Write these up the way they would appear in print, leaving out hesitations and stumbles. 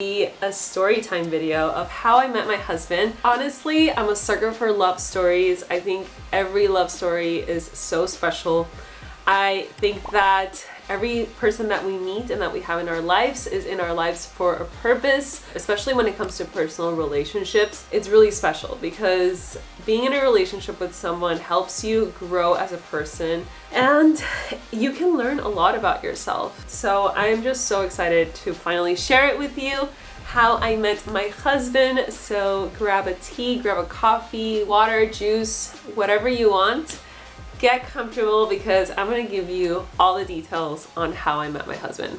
A story time video of how I met my husband. Honestly, I'm a sucker for love stories. I think every love story is so special. I think that every person that we meet and that we have in our lives is in our lives for a purpose, especially when it comes to personal relationships. It's really special because being in a relationship with someone helps you grow as a person and you can learn a lot about yourself. So I'm just so excited to finally share it with you, how I met my husband. So grab a tea, grab a coffee, water, juice, whatever you want. Get comfortable because I'm going to give you all the details on how I met my husband.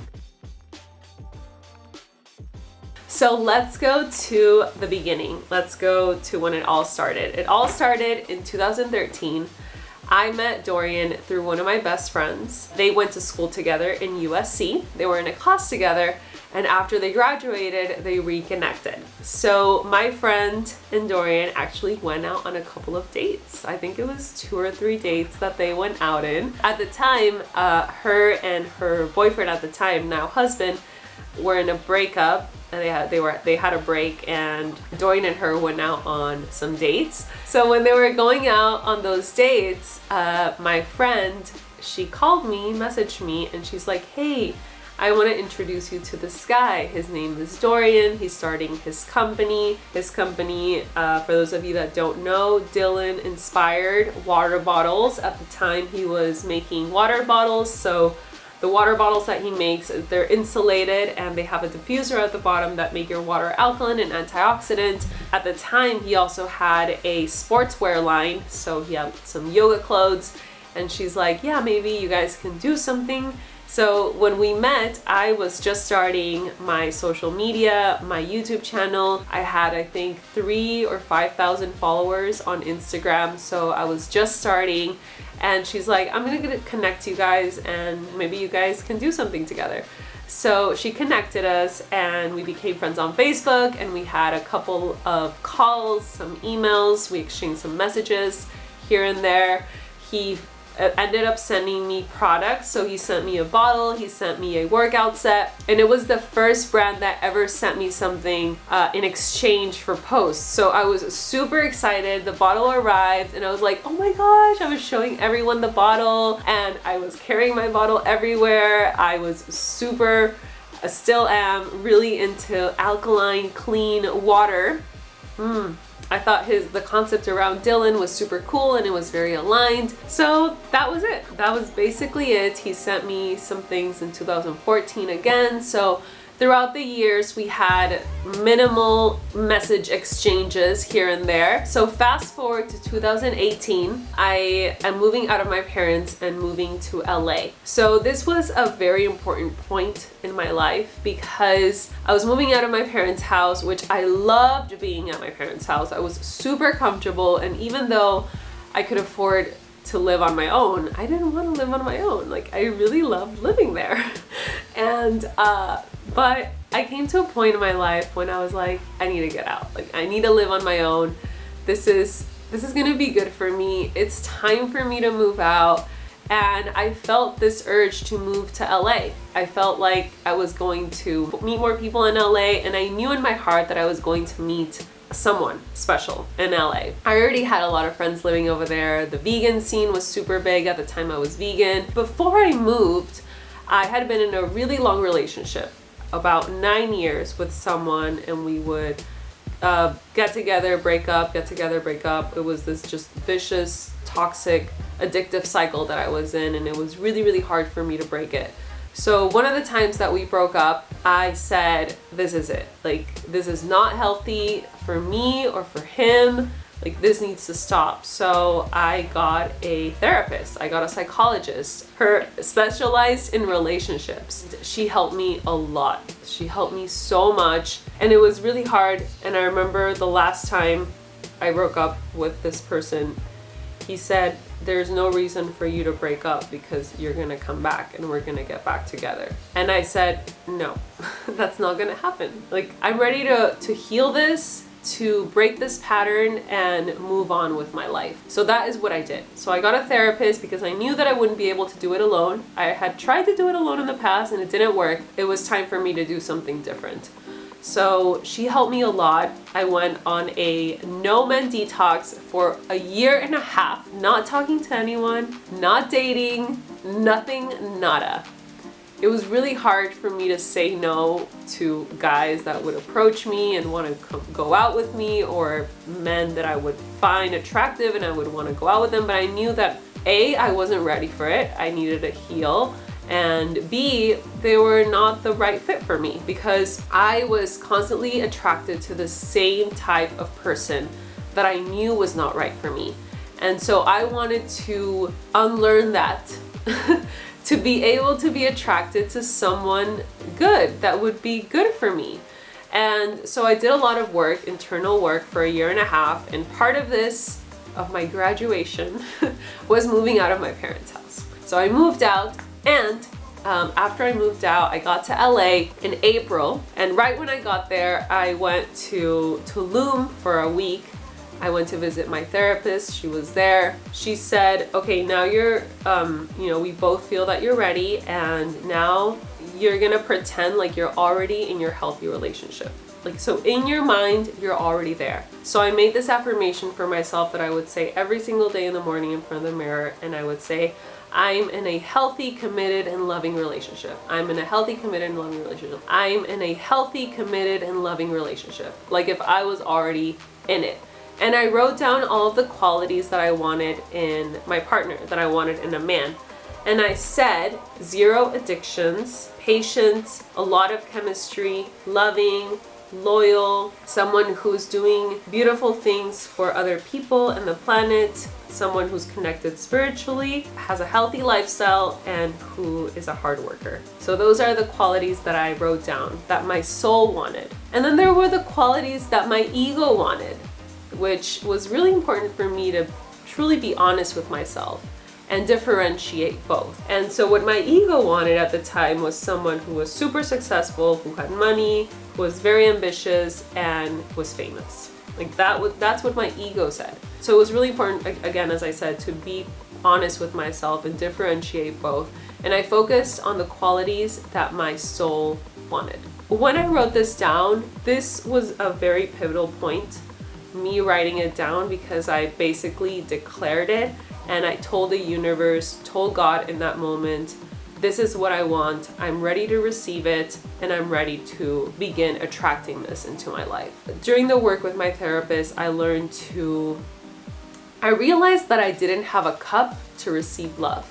So let's go to the beginning. Let's go to when it all started. It all started in 2013. I met Dorian through one of my best friends. They went to school together in USC. They were in a class together, and after they graduated, they reconnected. So my friend and Dorian actually went out on a couple of dates. I think it was 2 or 3 dates that they went out in. At the time, her and her boyfriend at the time, now husband, were in a breakup. And they had a break, and Dorian and her went out on some dates. So when they were going out on those dates, my friend, she called me, messaged me, and she's like, "Hey, I want to introduce you to this guy. His name is Dorian. He's starting his company. For those of you that don't know, Dylan inspired water bottles. At the time, he was making water bottles. So the water bottles that he makes, they're insulated and they have a diffuser at the bottom that make your water alkaline and antioxidant. At the time, he also had a sportswear line. So he had some yoga clothes, and she's like, yeah, maybe you guys can do something. So when we met, I was just starting my social media, my YouTube channel. I had, I think, 3,000 or 5,000 followers on Instagram. So I was just starting, and she's like, I'm gonna connect you guys and maybe you guys can do something together. So she connected us and we became friends on Facebook, and we had a couple of calls, some emails, we exchanged some messages here and there. He ended up sending me products. So he sent me a bottle, he sent me a workout set, and it was the first brand that ever sent me something in exchange for posts. So I was super excited. The bottle arrived and I was like, oh my gosh, I was showing everyone the bottle and I was carrying my bottle everywhere. I was still am really into alkaline, clean water. I thought the concept around Dylan was super cool and it was very aligned. So that was it. That was basically it. He sent me some things in 2014 again. So throughout the years, we had minimal message exchanges here and there. So fast forward to 2018, I am moving out of my parents and moving to LA. So this was a very important point in my life because I was moving out of my parents' house, which I loved being at my parents' house. I was super comfortable, and even though I could afford to live on my own, I didn't want to live on my own. Like, I really loved living there. And but I came to a point in my life when I was like, I need to get out. Like, I need to live on my own. This is gonna be good for me. It's time for me to move out. And I felt this urge to move to LA. I felt like I was going to meet more people in LA, and I knew in my heart that I was going to meet someone special in LA. I already had a lot of friends living over there. The vegan scene was super big at the time I was vegan. Before I moved, I had been in a really long relationship, about 9 years with someone, and we would get together, break up, get together, break up. It was this just vicious, toxic, addictive cycle that I was in, and it was really, really hard for me to break it. So one of the times that we broke up, I said, this is it. Like, this is not healthy for me or for him. Like, this needs to stop. So I got a therapist. I got a psychologist. Her specialized in relationships. She helped me a lot. She helped me so much. And it was really hard. And I remember the last time I broke up with this person, he said, there's no reason for you to break up because you're gonna come back and we're gonna get back together. And I said, no, that's not gonna happen. Like, I'm ready to heal this, to break this pattern and move on with my life. So that is what I did. So I got a therapist because I knew that I wouldn't be able to do it alone. I had tried to do it alone in the past and it didn't work. It was time for me to do something different. So she helped me a lot. I went on a no men detox for a year and a half, not talking to anyone, not dating, nothing, nada. It was really hard for me to say no to guys that would approach me and want to go out with me, or men that I would find attractive and I would want to go out with them. But I knew that A, I wasn't ready for it. I needed to heal. And B, they were not the right fit for me because I was constantly attracted to the same type of person that I knew was not right for me. And so I wanted to unlearn that to be able to be attracted to someone good that would be good for me. And so I did a lot of work, internal work, for a year and a half. And part of this, of my graduation, was moving out of my parents' house. So I moved out, and after I moved out, I got to LA in April. And right when I got there, I went to Tulum for a week. I went to visit my therapist. She was there. She said, okay, now you're, we both feel that you're ready, and now you're gonna pretend like you're already in your healthy relationship. Like, so in your mind, you're already there. So I made this affirmation for myself that I would say every single day in the morning in front of the mirror, and I would say, I'm in a healthy, committed, and loving relationship. I'm in a healthy, committed, and loving relationship. I'm in a healthy, committed, and loving relationship. Like if I was already in it. And I wrote down all of the qualities that I wanted in my partner, that I wanted in a man. And I said 0 addictions, patience, a lot of chemistry, loving, loyal, someone who's doing beautiful things for other people and the planet, someone who's connected spiritually, has a healthy lifestyle, and who is a hard worker. So those are the qualities that I wrote down that my soul wanted. And then there were the qualities that my ego wanted, which was really important for me to truly be honest with myself and differentiate both. And so what my ego wanted at the time was someone who was super successful, who had money, who was very ambitious, and was famous. Like that's what my ego said. So it was really important, again, as I said, to be honest with myself and differentiate both. And I focused on the qualities that my soul wanted. When I wrote this down, this was a very pivotal point, me writing it down, because I basically declared it and I told the universe, told God in that moment, this is what I want, I'm ready to receive it, and I'm ready to begin attracting this into my life. During the work with my therapist, I realized that I didn't have a cup to receive love,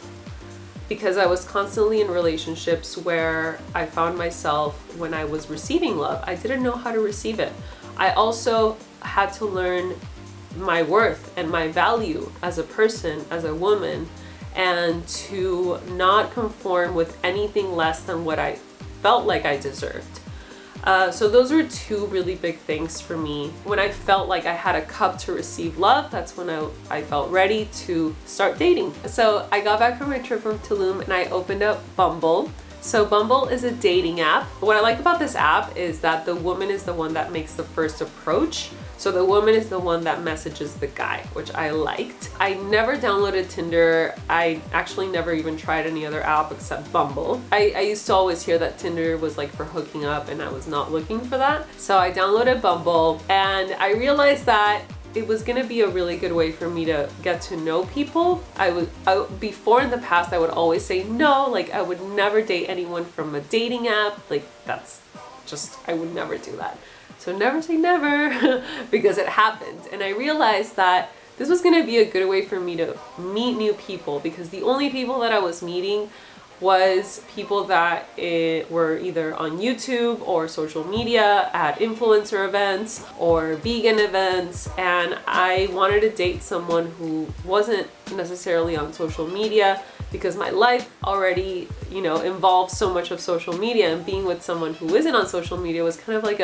because I was constantly in relationships where I found myself, when I was receiving love, I didn't know how to receive it. I also had to learn my worth and my value as a person, as a woman, and to not conform with anything less than what I felt like I deserved. So those were 2 really big things for me. When I felt like I had a cup to receive love, that's when I felt ready to start dating. So I got back from my trip from Tulum and I opened up Bumble. So Bumble is a dating app. What I like about this app is that the woman is the one that makes the first approach. So the woman is the one that messages the guy, which I liked. I never downloaded Tinder. I actually never even tried any other app except Bumble. I used to always hear that Tinder was like for hooking up, and I was not looking for that. So I downloaded Bumble, and I realized that it was gonna be a really good way for me to get to know people. Before in the past, I would always say no, like I would never date anyone from a dating app. Like that's just, I would never do that. So never say never, because it happened. And I realized that this was gonna be a good way for me to meet new people, because the only people that I was meeting was people that were either on YouTube or social media, at influencer events or vegan events, and I wanted to date someone who wasn't necessarily on social media, because my life already, involves so much of social media, and being with someone who isn't on social media was kind of like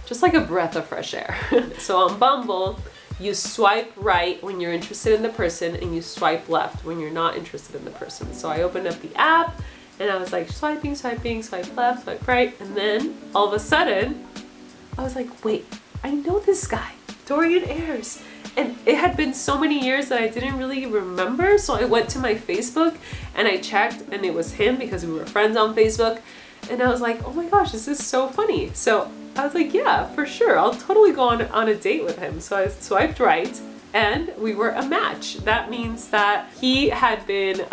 just like a breath of fresh air. So on Bumble, you swipe right when you're interested in the person, and you swipe left when you're not interested in the person. So I opened up the app and I was like swiping, swipe left, swipe right. And then all of a sudden I was like, wait, I know this guy, Dorian Ayers. And it had been so many years that I didn't really remember. So I went to my Facebook and I checked, and it was him, because we were friends on Facebook. And I was like, oh my gosh, this is so funny. So I was like, yeah, for sure. I'll totally go on a date with him. So I swiped right and we were a match. That means that he had been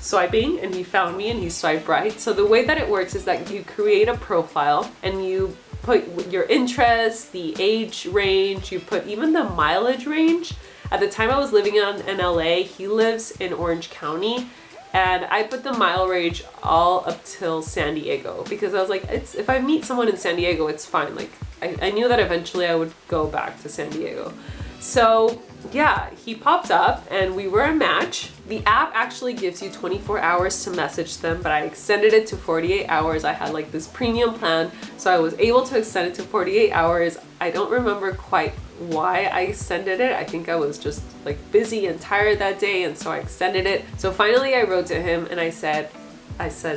swiping and he found me and he swiped right. So the way that it works is that you create a profile and you put your interests, the age range, you put even the mileage range. At the time I was living in LA, he lives in Orange County, and I put the mile range all up till San Diego because I was like, if I meet someone in San Diego, it's fine. Like I knew that eventually I would go back to San Diego. So yeah, he popped up and we were a match. The app actually gives you 24 hours to message them, but I extended it to 48 hours. I had like this premium plan, so I was able to extend it to 48 hours. I don't remember quite why I extended it. I think I was just like busy and tired that day, and so I extended it. So finally I wrote to him and I said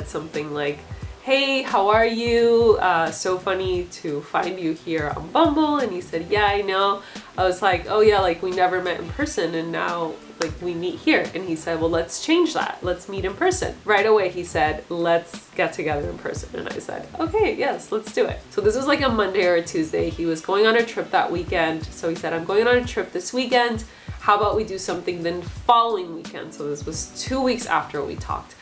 something like, hey, how are you? So funny to find you here on Bumble. And he said, yeah, I know. I was like, oh yeah, like we never met in person and now like we meet here. And he said, well, let's change that. Let's meet in person. Right away, he said, let's get together in person. And I said, okay, yes, let's do it. So this was like a Monday or a Tuesday. He was going on a trip that weekend. So he said, I'm going on a trip this weekend. How about we do something then following weekend? So this was 2 weeks after we talked.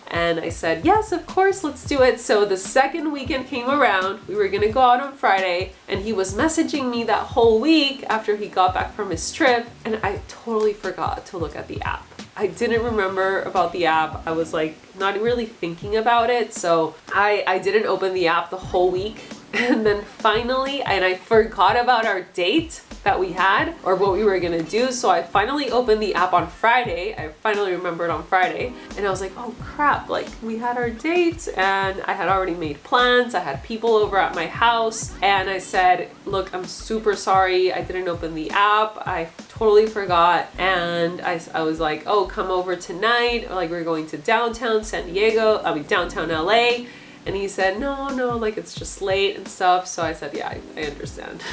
And I said, yes, of course, let's do it. So the second weekend came around. We were gonna go out on Friday, and he was messaging me that whole week after he got back from his trip, and I totally forgot to look at the app. I didn't remember about the app. I was like not really thinking about it. So I didn't open the app the whole week. And then finally, and I forgot about our date that we had or what we were gonna do. So I finally opened the app on Friday. I finally remembered on Friday. And I was like, oh crap, like we had our date and I had already made plans. I had people over at my house. And I said, look, I'm super sorry. I didn't open the app. I totally forgot. And I was like, oh, come over tonight. Like we're going to downtown downtown LA. And he said, no, like it's just late and stuff. So I said, yeah, I understand.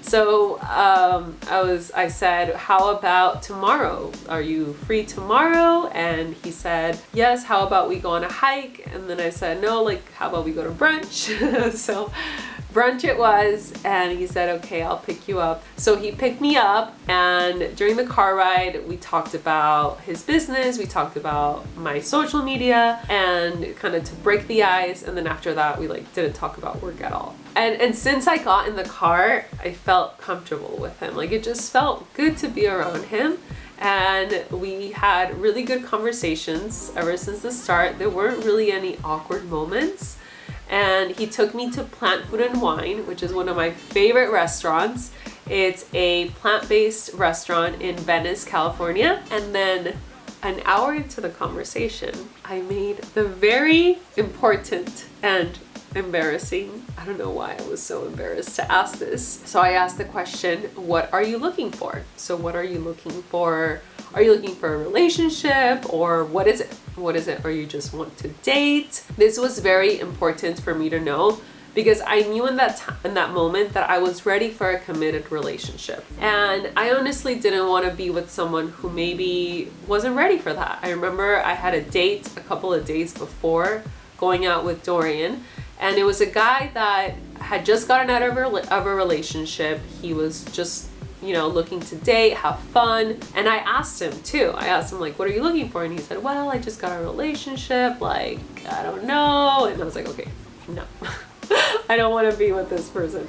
So I said, how about tomorrow? Are you free tomorrow? And he said, yes, how about we go on a hike? And then I said, no, like how about we go to brunch? So brunch it was, and he said, okay, I'll pick you up. So he picked me up, and during the car ride, we talked about his business, we talked about my social media, and kind of to break the ice, and then after that, we like didn't talk about work at all. And since I got in the car, I felt comfortable with him. Like it just felt good to be around him. And we had really good conversations ever since the start. There weren't really any awkward moments. And he took me to Plant Food and Wine, which is one of my favorite restaurants. It's a plant-based restaurant in Venice, California. And then an hour into the conversation, I made the very important and embarrassing, I don't know why I was so embarrassed to ask this. So I asked the question, what are you looking for? So what are you looking for? Are you looking for a relationship, or what is it? What is it? Or you just want to date? This was very important for me to know because I knew in that moment that I was ready for a committed relationship. And I honestly didn't want to be with someone who maybe wasn't ready for that. I remember I had a date a couple of days before going out with Dorian, and it was a guy that had just gotten out of a relationship. He was just looking to date, have fun. And I asked him too. I asked him like, what are you looking for? And he said, well, I just got a relationship. Like, I don't know. And I was like, okay, no, I don't want to be with this person.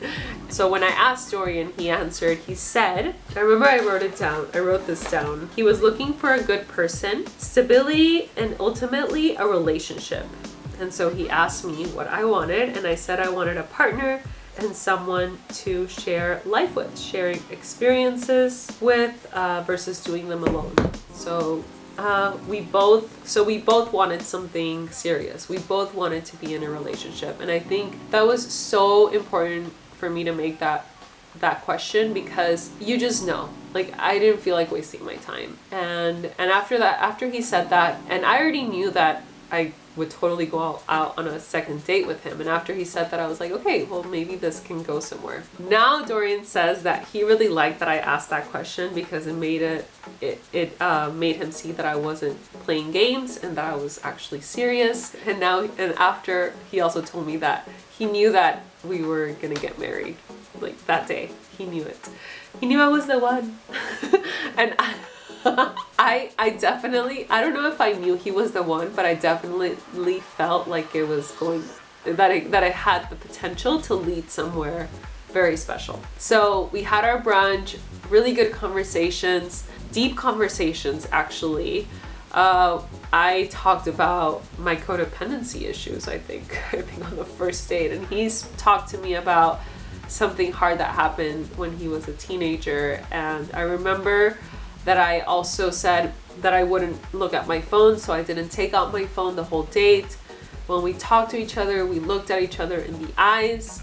So when I asked Dorian, he answered, he said, I remember I wrote this down. He was looking for a good person, stability, and ultimately a relationship. And so he asked me what I wanted. And I said, I wanted a partner and someone to share life with, sharing experiences with versus doing them alone. So we both wanted something serious. We both wanted to be in a relationship. And I think that was so important for me to make that question, because you just know, like I didn't feel like wasting my time. And after he said that, and I already knew that I would totally go out on a second date with him. And after he said that, I was like, okay, well, maybe this can go somewhere. Now Dorian says that he really liked that I asked that question because it made made him see that I wasn't playing games and that I was actually serious. And after, he also told me that he knew that we were gonna get married, like that day. He knew it. He knew I was the one. And I definitely, I don't know if I knew he was the one, but I definitely felt like it was that I had the potential to lead somewhere very special. So we had our brunch, really good conversations, deep conversations actually. I talked about my codependency issues, I think on the first date, and he's talked to me about something hard that happened when he was a teenager. And I remember that I also said that I wouldn't look at my phone, so I didn't take out my phone the whole date. When we talked to each other, we looked at each other in the eyes.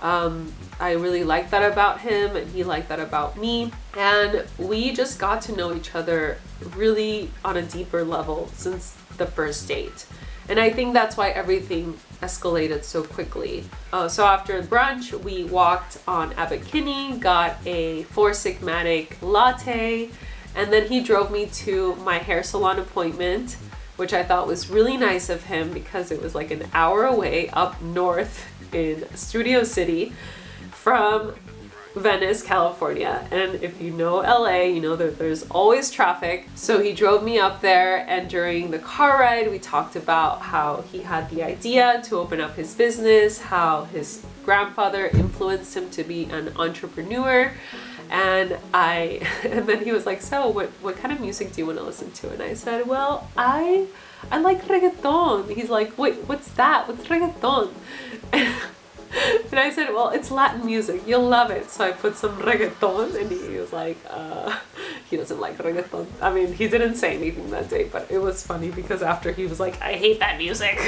I really liked that about him, and he liked that about me. And we just got to know each other really on a deeper level since the first date. And I think that's why everything escalated so quickly. So after brunch, we walked on Abbot Kinney, got a 4 Sigmatic latte, and then he drove me to my hair salon appointment, which I thought was really nice of him because it was like an hour away up north in Studio City from Venice, California. And if you know LA, you know that there's always traffic. So he drove me up there, and during the car ride, we talked about how he had the idea to open up his business, how his grandfather influenced him to be an entrepreneur. And then he was like, so what kind of music do you want to listen to? And I said, well, I like reggaeton. He's like, wait, what's that? What's reggaeton? And I said, well, it's Latin music. You'll love it. So I put some reggaeton, and he was like, he doesn't like reggaeton. I mean, he didn't say anything that day, but it was funny because after he was like, I hate that music.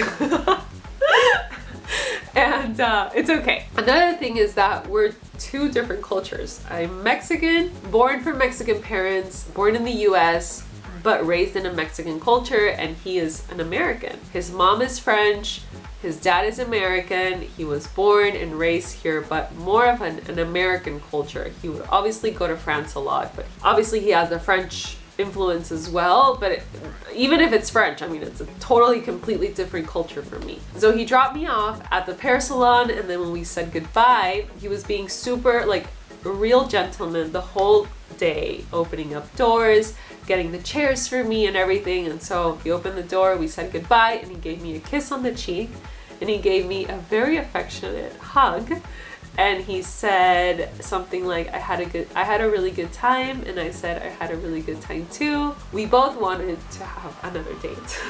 And it's okay. Another thing is that we're two different cultures. I'm Mexican, born from Mexican parents, born in the US, but raised in a Mexican culture, and he is an American. His mom is French, his dad is American. He was born and raised here, but more of an American culture. He would obviously go to France a lot, but obviously he has the French influence as well. But even if it's French, I mean, it's a totally, completely different culture for me. So he dropped me off at the hair salon, and then when we said goodbye, he was being super, like, a real gentleman the whole day, opening up doors, getting the chairs for me and everything. And so he opened the door, we said goodbye, and he gave me a kiss on the cheek, and he gave me a very affectionate hug, and he said something like, I had a really good time, and I said I had a really good time too. We both wanted to have another date.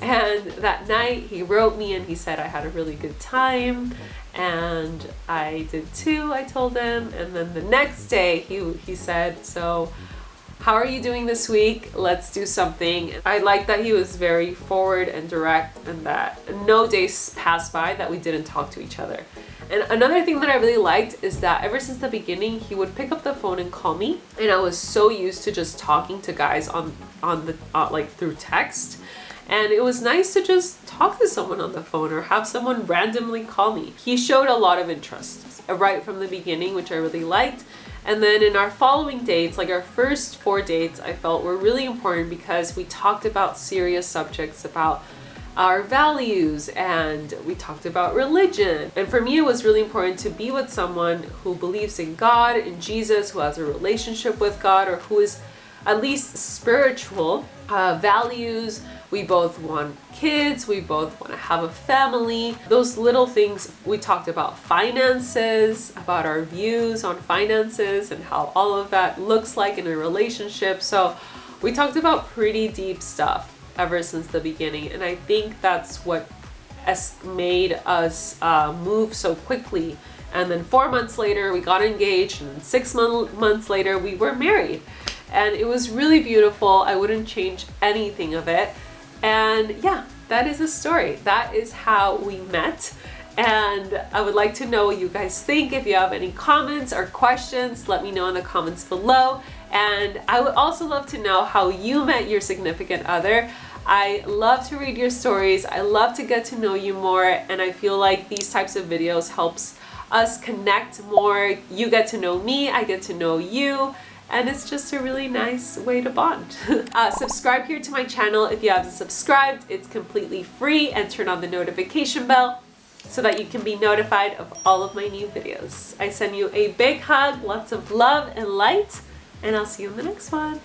And that night he wrote me and he said I had a really good time, and I did too, I told him. And then the next day he said, so how are you doing this week? Let's do something. I like that he was very forward and direct, and that no days passed by that we didn't talk to each other. And another thing that I really liked is that ever since the beginning, he would pick up the phone and call me. And I was so used to just talking to guys on the like through text. And it was nice to just talk to someone on the phone or have someone randomly call me. He showed a lot of interest right from the beginning, which I really liked. And then in our following dates, like our first 4 dates, I felt were really important because we talked about serious subjects, about our values, and we talked about religion. And for me, it was really important to be with someone who believes in God, in Jesus, who has a relationship with God, or who is at least spiritual. Values, we both want kids, we both want to have a family. Those little things. We talked about finances, about our views on finances and how all of that looks like in a relationship. So we talked about pretty deep stuff ever since the beginning, and I think that's what made us move so quickly. And then 4 months later we got engaged, and 6 months later we were married, and it was really beautiful. I wouldn't change anything of it. And yeah, that is the story. That is how we met. And I would like to know what you guys think. If you have any comments or questions, let me know in the comments below. And I would also love to know how you met your significant other. I love to read your stories. I love to get to know you more, and I feel like these types of videos helps us connect more. You get to know me, I get to know you, and it's just a really nice way to bond. Subscribe here to my channel if you haven't subscribed. It's completely free, and turn on the notification bell so that you can be notified of all of my new videos. I send you a big hug, lots of love and light, and I'll see you in the next one.